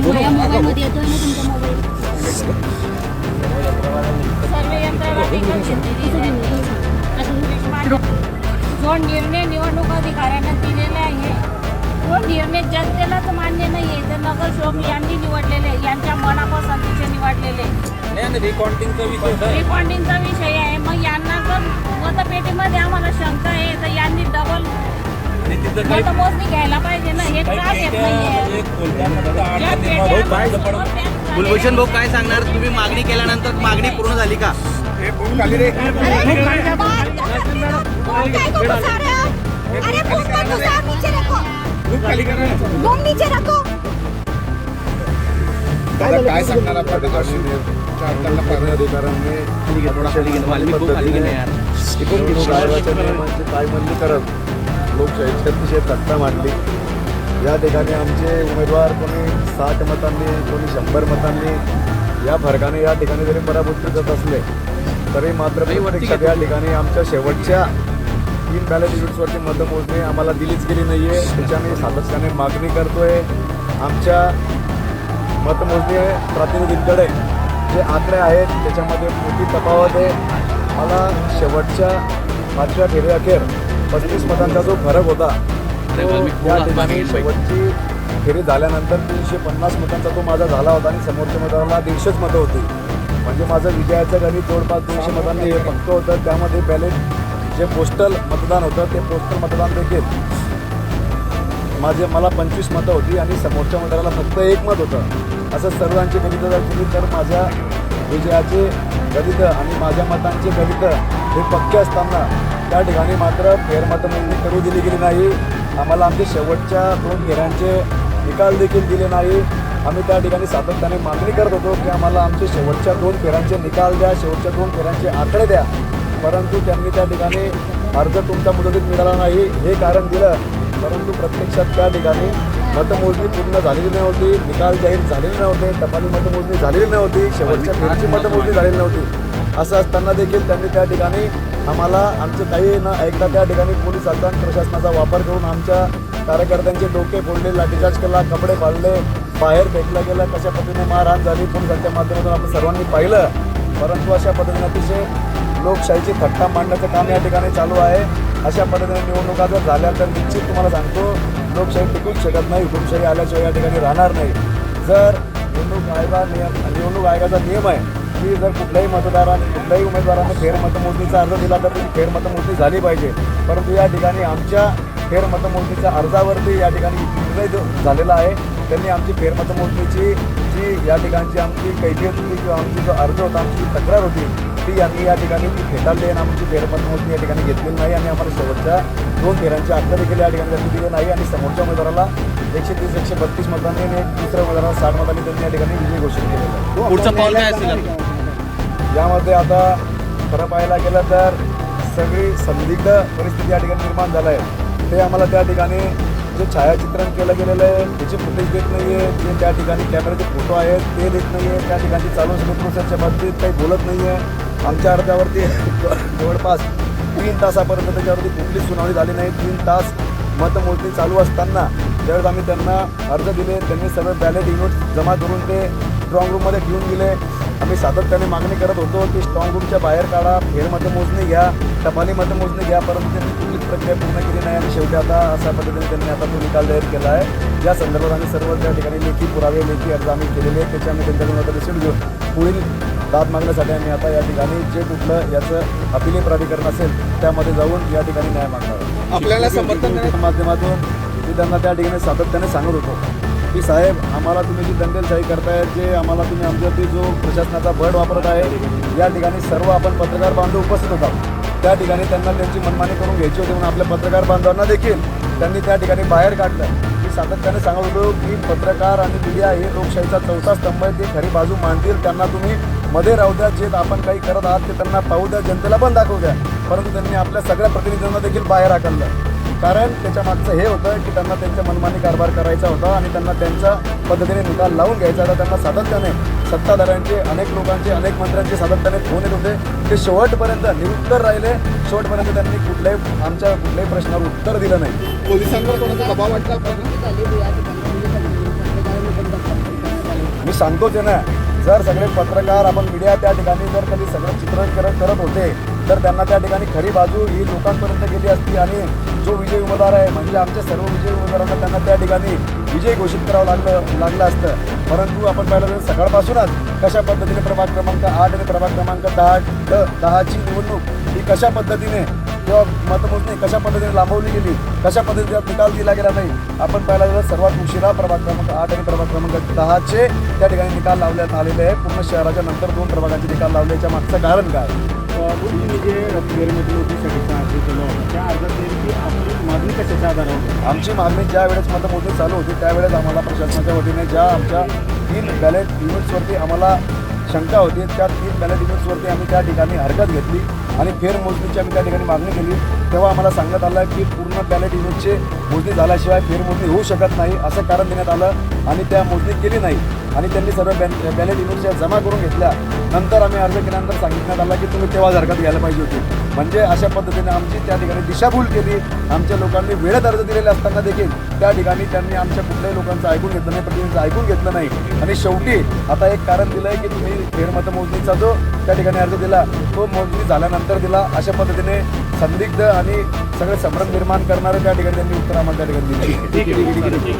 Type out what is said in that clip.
माझ्या मोबाईलमध्ये येतोय ना तुमचा मोबाईल. सर्व यंत्रणाची जो निर्णय निवडणूक अधिकाऱ्यांना दिलेला आहे तो निर्णय जनतेलाच मान्य नाही आहे. तर नगरसेवक यांनी निवडलेले, यांच्या मनापसंतीचे निवडलेले. रिकॉर्डिंगचा विषय आहे. मग यांना जर मतपेटीमध्ये आम्हाला शंका आहे तर यांनी डबल मतमोजणी घ्यायला पाहिजे ना. हे का घेत नाहीये? कुलभूषण भाऊ काय सांगणार? तुम्ही मागणी केल्यानंतर मागणी पूर्ण झाली का? काय सांगणार आपण काय म्हणली करत लोकशाहीची अतिशय थट्टा मांडली. या ठिकाणी आमचे उमेदवार कोणी 60 मतांनी, कोणी 100 मतांनी या फरकाने या ठिकाणी जरी पराभूत करत असले तरी मात्र प्रत्यक्षात या ठिकाणी आमच्या शेवटच्या 3 बॅलेट युनिट्सवरची मतमोजणी आम्हाला दिलीच गेली नाही आहे. त्याच्याने सातत्याने मागणी करतोय. आमच्या मतमोजणी प्रतिनिधींकडे जे आकडे आहेत त्याच्यामध्ये मोठी तफावत आहे. मला शेवटच्या 5व्या फेरीअखेर 35 मतांचा जो फरक होता या ठिकाणी शेवटची फेरी झाल्यानंतर 350 मतांचा तो माझा झाला होता आणि समोरच्या मतदाराला 150 मतं होती. म्हणजे माझं विजयाचं गणित जवळपास 200 मतांनी हे पक्क होतं. त्यामध्ये बॅलेट जे पोस्टल मतदान होतं ते पोस्टल मतदान देखील मला 25 मतं होती आणि समोरच्या मतदाराला फक्त 1 मत होतं. असं सर्वांची गणितं जर केली तर माझ्या विजयाचे गणित आणि माझ्या मतांचे गणित हे पक्के असताना त्या ठिकाणी मात्र फेरमतमोजणी करू दिली गेली नाही. आम्हाला आमचे शेवटच्या 2 फेऱ्यांचे निकाल देखील दिले नाही. आम्ही त्या ठिकाणी सातत्याने मागणी करत होतो की आम्हाला आमचे शेवटच्या 2 फेऱ्यांचे निकाल द्या, शेवटच्या 2 फेऱ्यांचे आकडे द्या. परंतु त्यांनी त्या ठिकाणी अर्ज तुमचा मुदतीत मिळाला नाही हे कारण दिलं. परंतु प्रत्यक्षात त्या ठिकाणी मतमोजणी पूर्ण झालेली नव्हती, निकाल जाहीर झालेले नव्हते, टपाली मतमोजणी झालेली नव्हती, शेवटच्या फेरीची मतमोजणी झालेली नव्हती. असं असताना देखील त्यांनी त्या ठिकाणी आम्हाला आमचं काही न ऐकता त्या ठिकाणी पोलिसांचा आणि प्रशासनाचा वापर करून आमच्या कार्यकर्त्यांचे डोके फोडले, लाठीचार्ज केला, कपडे फाडले, बाहेर फेकलं गेलं. कशा पद्धतीने मारहाण झाली पोलिसांच्या माध्यमातून आपण सर्वांनी पाहिलं. परंतु अशा पद्धतीने अतिशय लोकशाहीची थट्टा मांडण्याचं काम या ठिकाणी चालू आहे. अशा पद्धतीने निवडणुका जर झाल्या तर निश्चित तुम्हाला सांगतो लोकशाही टिकूच शकत नाही, हुकुमशाही आल्याशिवाय या ठिकाणी राहणार नाही. जर निवडणूक आयोगाचा नियम आहे की जर कुठल्याही कुठल्याही उमेदवाराने फेरमतमोजणीचा अर्ज दिला तर ती फेरमतमोजणी झाली पाहिजे. परंतु या ठिकाणी आमच्या फेरमतमोजणीच्या अर्जावरती या ठिकाणी निर्णय झालेला आहे. त्यांनी आमची फेरमतमोजणीची जी या ठिकाणची आमची कैफियत होती किंवा आमची जो अर्ज होता, आमची तक्रार होती ती यांनी या ठिकाणी ती फेटाळली आणि आमची फेरमतमोजणी या ठिकाणी घेतलेली नाही आणि आम्हाला शेवटच्या 2 फेऱ्यांचे आकडे देखील या ठिकाणी त्यांनी दिले नाही आणि समोरच्या उमेदवाराला 130-132 मतांनी आणि दुसऱ्या उमेदवाराला 60 मतांनी त्यांनी या ठिकाणी विजय घोषित केलेला आहे. पुढचं पाऊल काय असेल? यामध्ये आता खरं पाहायला गेलं तर सगळी संदिग्ध परिस्थिती या ठिकाणी निर्माण झालं आहे. ते आम्हाला त्या ठिकाणी जे छायाचित्रण केलं गेलेलं आहे त्याचे फुटेज देत नाही आहे, जे त्या ठिकाणी कॅमेऱ्याचे फोटो आहेत ते देत नाही आहे, त्या ठिकाणी चालू असलेल्या प्रोसेसच्या बाबतीत काही बोलत नाही आहे. आमच्या अर्जावरती जवळपास 3 तासापर्यंत त्याच्यावरती कुठलीच सुनावणी झाली नाही. 3 तास मतमोजणी चालू असताना ज्यावेळेस आम्ही त्यांना अर्ज दिले त्यांनी सर्व बॅलेट युनिट जमा करून ते स्ट्रॉंग रूममध्ये घेऊन गेले. आम्ही सातत्याने मागणी करत होतो की स्ट्रॉंग रूमच्या बाहेर काढा, फेरमतमोजणी घ्या, टपाली मतमोजणी घ्या, परंतु त्यांनी कुठलीच प्रक्रिया पूर्ण केली नाही आणि शेवटी आता अशा पद्धतीने त्यांनी आता तो निकाल जाहीर केला आहे. या संदर्भात आम्ही सर्व त्या ठिकाणी लेखी पुरावे, लेखी अर्ज आम्ही केलेले आहेत. त्याचे आम्ही त्यांच्याकडून आता रिसिप्ट घेऊन पुढील दाद मागण्यासाठी आम्ही आता या ठिकाणी जे कुठलं याचं अपिली प्राधिकरण असेल त्यामध्ये जाऊन या ठिकाणी न्याय मागणार. आपल्याला समर्थन माध्यमातून मी त्यांना त्या ठिकाणी सातत्याने सांगत होतो की साहेब आम्हाला तुम्ही जी दंडेलशाही करताय, जे आम्हाला तुम्ही आमच्यावरती जो प्रशासनाचा बळ वापरत आहे, या ठिकाणी सर्व आपण पत्रकार बांधव उपस्थित होतात. त्या ठिकाणी त्यांना त्यांची मनमानी करून घ्यायची होती म्हणून आपल्या पत्रकार बांधवांना देखील त्यांनी त्या ठिकाणी बाहेर काढलं. मी सातत्याने सांगत होतो की पत्रकार आणि मीडिया हे लोकशाहीचा 4था स्तंभ आहे. ते खरी बाजू मांडतील, त्यांना तुम्ही मध्ये राहू द्या. जे आपण काही करत आहात ते त्यांना पाहू द्या, जनतेला पण दाखवू द्या. परंतु त्यांनी आपल्या सगळ्या प्रतिनिधींना देखील बाहेर हाकललं. कारण त्याच्या मागचं हे होतं की त्यांना त्यांच्या मनमानी कारभार करायचा होता आणि त्यांना त्यांच्या पद्धतीने निकाल लावून घ्यायचा होता. त्यांना सातत्याने सत्ताधाऱ्यांचे, अनेक लोकांचे, अनेक मंत्र्यांचे सातत्याने फोन येत होते. ते शेवटपर्यंत निरुत्तर राहिले. शेवटपर्यंत त्यांनी आमच्या कुठल्याही प्रश्नावर उत्तर दिलं नाही. पोलिसांवर कोणाचा दबाव वाटला? मी सांगतोच आहे ना, जर सगळे पत्रकार आपण मीडिया त्या ठिकाणी जर कधी सगळं चित्रण करत होते तर त्यांना त्या ठिकाणी खरी बाजू ही लोकांपर्यंत गेली असती आणि जो विजयी उमेदवार आहे म्हणजे आमच्या सर्व विजयी उमेदवारांना त्यांना त्या ठिकाणी विजय घोषित करावं लागलं असतं. परंतु आपण पाहिलं तर सकाळपासूनच कशा पद्धतीने प्रभाग क्रमांक 8 आणि प्रभाग क्रमांक 10ची निवडणूक ही कशा पद्धतीने किंवा मतमोजणी कशा पद्धतीने लांबवली गेली, कशा पद्धतीने निकाल दिला गेला नाही. आपण पाहिलं तर सर्वात उशिरा प्रभाग क्रमांक 8 आणि प्रभाग क्रमांक 10चे त्या ठिकाणी निकाल लावण्यात आलेले आहे. पूर्ण शहराच्या नंतर 2 प्रभागाचे निकाल लावल्याच्या मागचं कारण काय? तुम्ही जे फेरमधील नोटीससाठी अर्ज केला होता त्या अर्जात आपली मागणी कशाच्या आधारावर? आमची मागणी ज्या वेळेस मतमोजणी चालू होती त्यावेळेस आम्हाला प्रशासनाच्या वतीने ज्या आमच्या 3 बॅलेट युनिट्सवरती आम्हाला शंका होती त्या 3 बॅलेट युनिट्सवरती आम्ही त्या ठिकाणी हरकत घेतली आणि फेरमोजणीची आम्ही त्या ठिकाणी मागणी केली. तेव्हा आम्हाला सांगण्यात आलं की पूर्ण बॅलेट युनिटची मोजणी झाल्याशिवाय फेरमोजणी होऊ शकत नाही असं कारण देण्यात आलं आणि त्या मोजणी केली नाही आणि त्यांनी सर्व बॅलेट युनिट्स जमा करून घेतल्या. नंतर आम्ही अर्ज केल्यानंतर सांगितण्यात आलं की तुम्ही तेव्हाच हरकत घ्यायला पाहिजे होती. म्हणजे अशा पद्धतीने आमची त्या ठिकाणी दिशाभूल केली. आमच्या लोकांनी वेळेत अर्ज दिलेले असताना देखील त्या ठिकाणी त्यांनी आमच्या कुठल्याही लोकांचं ऐकून घेतलं नाही, प्रतिनिधींचं ऐकून घेतलं नाही आणि शेवटी आता एक कारण दिलं आहे की तुम्ही फेरमतमोजणीचा जो त्या ठिकाणी अर्ज दिला तो मोजणी झाल्यानंतर दिला. अशा पद्धतीने संदिग्ध आणि सगळे संभ्रम निर्माण करणारे त्या ठिकाणी त्यांनी उत्तर आम्हाला त्या ठिकाणी दिली.